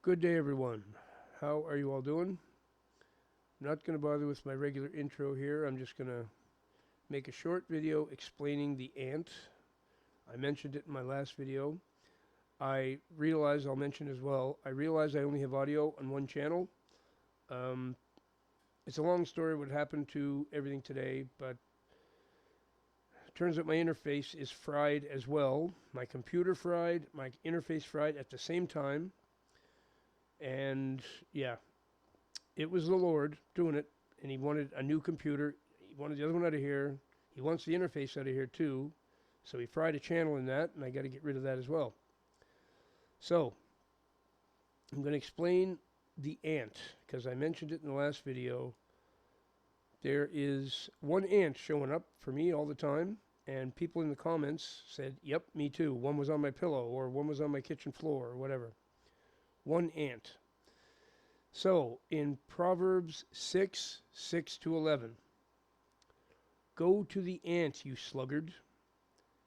Good day, everyone. How are you all doing? I'm not going to bother with my regular intro here. I'm just going to make a short video explaining the ant. I mentioned it in my last video. I realize I'll mention as well. I realize I only have audio on one channel. It's a long story what happened to everything today, but it turns out my interface is fried as well. My computer fried, my interface fried at the same time. And yeah, it was the Lord doing it, and he wanted a new computer. He wanted the other one out of here. He wants the interface out of here too. So he fried a channel in that, and I got to get rid of that as well. So I'm going to explain the ant, because I mentioned it in the last video. There is one ant showing up for me all the time, and people in the comments said, yep, me too. One was on my pillow, or one was on my kitchen floor, or whatever. One ant. So, in Proverbs 6:6-11, go to the ant, you sluggard.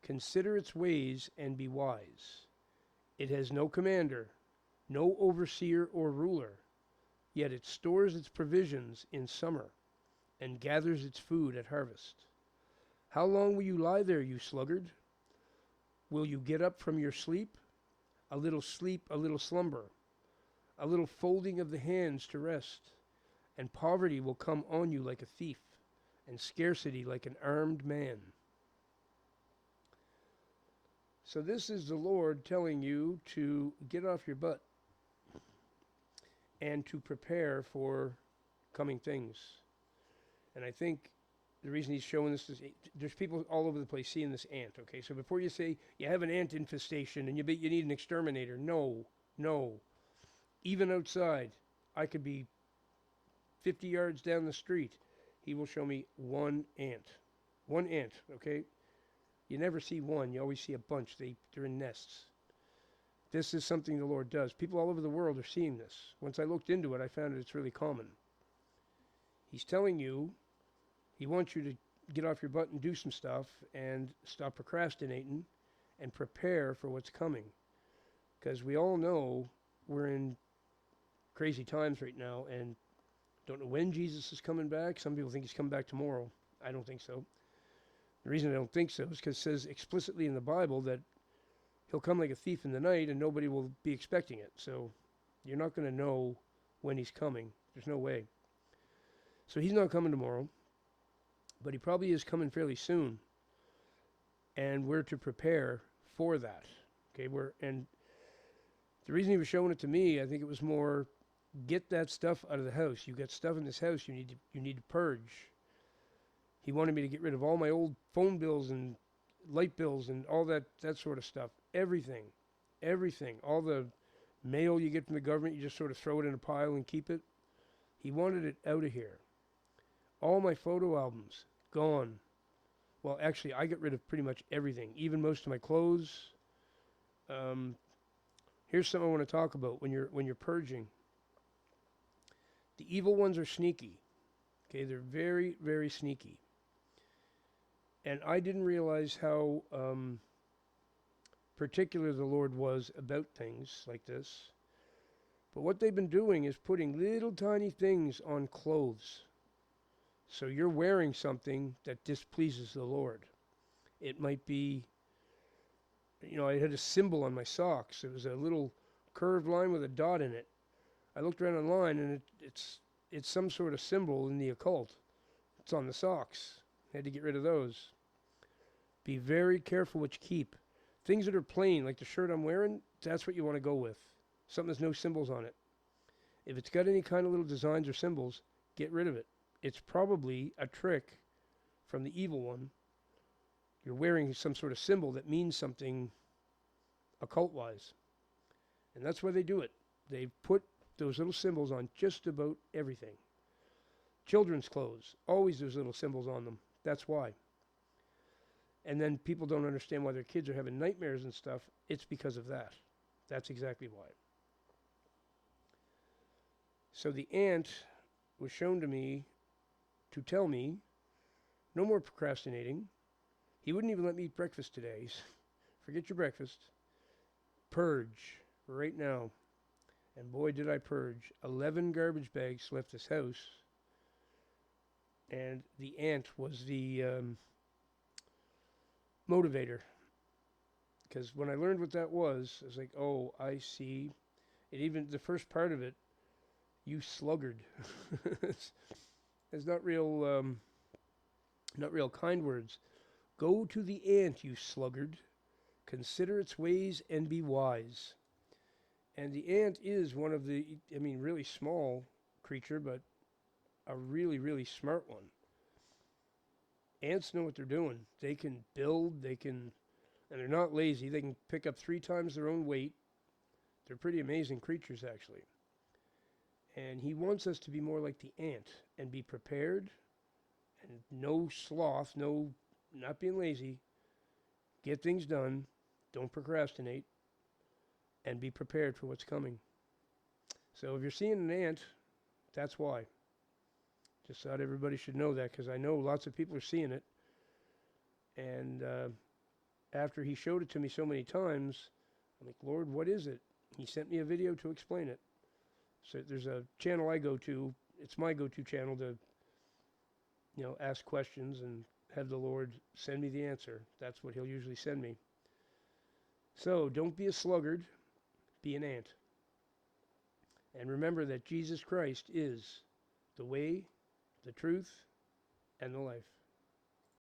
Consider its ways and be wise. It has no commander, no overseer or ruler, yet it stores its provisions in summer and gathers its food at harvest. How long will you lie there, you sluggard? Will you get up from your sleep? A little sleep, a little slumber, a little folding of the hands to rest, and poverty will come on you like a thief, and scarcity like an armed man. So this is the Lord telling you to get off your butt and to prepare for coming things. And I think the reason he's showing this is there's people all over the place seeing this ant, okay? So before you say you have an ant infestation and you need an exterminator, no. Even outside, I could be 50 yards down the street. He will show me one ant. One ant, okay? You never see one. You always see a bunch. They're in nests. This is something the Lord does. People all over the world are seeing this. Once I looked into it, I found it's really common. He's telling you, he wants you to get off your butt and do some stuff and stop procrastinating and prepare for what's coming. Because we all know we're in crazy times right now and don't know when Jesus is coming back. Some people think he's coming back tomorrow. I don't think so. The reason I don't think so is because it says explicitly in the Bible that he'll come like a thief in the night and nobody will be expecting it. So you're not going to know when he's coming. There's no way. So he's not coming tomorrow, but he probably is coming fairly soon. And we're to prepare for that. Okay, and the reason he was showing it to me, I think it was more, get that stuff out of the house. You've got stuff in this house you need to purge. He wanted me to get rid of all my old phone bills and light bills and all that sort of stuff. Everything. All the mail you get from the government, you just sort of throw it in a pile and keep it. He wanted it out of here. All my photo albums, gone. Well, actually, I got rid of pretty much everything, even most of my clothes. Here's something I want to talk about when you're purging. The evil ones are sneaky. Okay, they're very, very sneaky. And I didn't realize how particular the Lord was about things like this. But what they've been doing is putting little tiny things on clothes. So you're wearing something that displeases the Lord. It might be, I had a symbol on my socks. It was a little curved line with a dot in it. I looked around online and it's some sort of symbol in the occult. It's on the socks. I had to get rid of those. Be very careful what you keep. Things that are plain, like the shirt I'm wearing, that's what you want to go with. Something that's no symbols on it. If it's got any kind of little designs or symbols, get rid of it. It's probably a trick from the evil one. You're wearing some sort of symbol that means something occult-wise. And that's why they do it. They put those little symbols on just about everything. Children's clothes, always those little symbols on them. That's why. And then people don't understand why their kids are having nightmares and stuff. It's because of that. That's exactly why. So the ant was shown to me to tell me, no more procrastinating. He wouldn't even let me eat breakfast today. Forget your breakfast. Purge right now. And boy, did I purge. 11 garbage bags left this house. And the ant was the motivator. Because when I learned what that was, I was like, oh, I see. It even, the first part of it, you sluggard. It's not real kind words. Go to the ant, you sluggard. Consider its ways and be wise. And the ant is one of the, I mean, really small creature, but a really, really smart one. Ants know what they're doing. They can build, and they're not lazy. They can pick up 3 times their own weight. They're pretty amazing creatures, actually. And he wants us to be more like the ant and be prepared and no sloth, not being lazy. Get things done. Don't procrastinate. And be prepared for what's coming. So if you're seeing an ant, that's why. Just thought everybody should know that, because I know lots of people are seeing it. And after he showed it to me so many times, I'm like, Lord, what is it? He sent me a video to explain it. So there's a channel I go to. It's my go-to channel to, ask questions and have the Lord send me the answer. That's what he'll usually send me. So don't be a sluggard. Be an ant. And remember that Jesus Christ is the way, the truth, and the life.